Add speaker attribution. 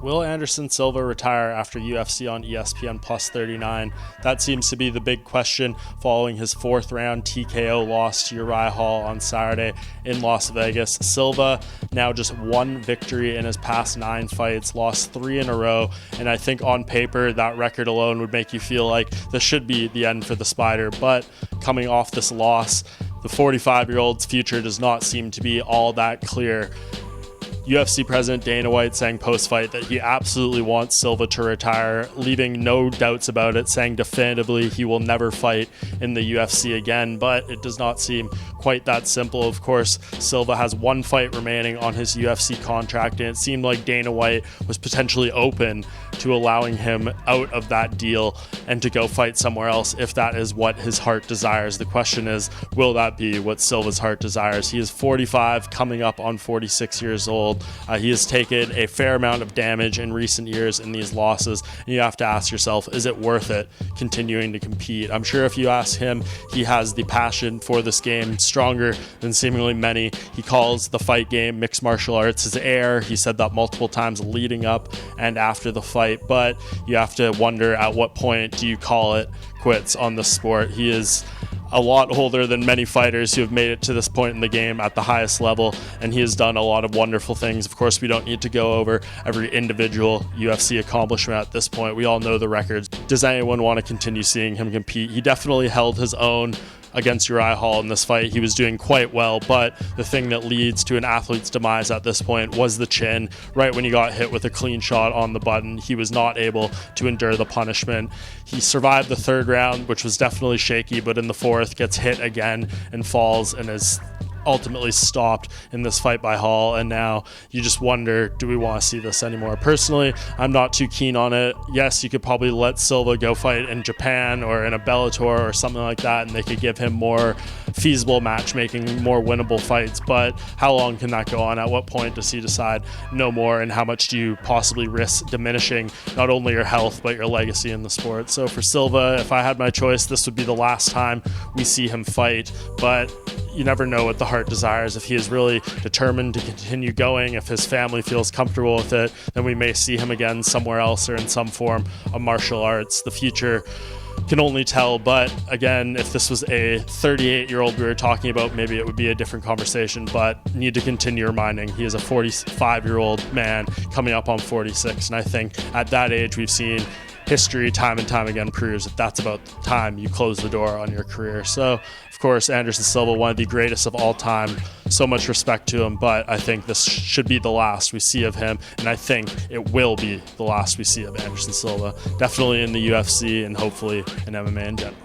Speaker 1: Will Anderson Silva retire after UFC on ESPN Plus 39? That seems to be the big question following his fourth round TKO loss to Uriah Hall on Saturday in Las Vegas. Silva now just one victory in his past 9 fights, lost 3 in a row, and I think on paper that record alone would make you feel like this should be the end for the Spider. But coming off this loss, the 45-year-old's future does not seem to be all that clear. UFC President Dana White saying post-fight that he absolutely wants Silva to retire, leaving no doubts about it, saying definitively he will never fight in the UFC again, but it does not seem quite that simple. Of course, Silva has 1 fight remaining on his UFC contract, and it seemed like Dana White was potentially open to allowing him out of that deal and to go fight somewhere else if that is what his heart desires. The question is, will that be what Silva's heart desires? He is 45, coming up on 46 years old. He has taken a fair amount of damage in recent years in these losses, and you have to ask yourself, is it worth it continuing to compete? I'm sure if you ask him, he has the passion for this game stronger than seemingly many. He calls the fight game, mixed martial arts, his air. He said that multiple times leading up and after the fight, but you have to wonder at what point do you call it quits on the sport. He is a lot older than many fighters who have made it to this point in the game at the highest level, and he has done a lot of wonderful things. Of course, we don't need to go over every individual UFC accomplishment at this point. We all know the records. Does anyone want to continue seeing him compete? He definitely held his own against Uriah Hall in this fight. He was doing quite well, but the thing that leads to an athlete's demise at this point was the chin. Right when he got hit with a clean shot on the button, he was not able to endure the punishment. He survived the 3rd round, which was definitely shaky, but in the 4th gets hit again and falls and is ultimately stopped in this fight by Hall, and now you just wonder, do we want to see this anymore? Personally, I'm not too keen on it. Yes, you could probably let Silva go fight in Japan or in a Bellator or something like that, and they could give him more feasible matchmaking, more winnable fights, but how long can that go on? At what point does he decide no more, and how much do you possibly risk diminishing not only your health but your legacy in the sport? So for Silva, if I had my choice, this would be the last time we see him fight, but you never know what the heart desires. If he is really determined to continue going, if his family feels comfortable with it, then we may see him again somewhere else or in some form of martial arts. The future can only tell, but again, if this was a 38-year-old we were talking about, maybe it would be a different conversation, but need to continue reminding he is a 45-year-old man coming up on 46, and I think at that age we've seen history time and time again proves that that's about the time you close the door on your career. So, of course, Anderson Silva, one of the greatest of all time. So much respect to him, but I think this should be the last we see of him, and I think it will be the last we see of Anderson Silva. Definitely in the UFC and hopefully in MMA in general.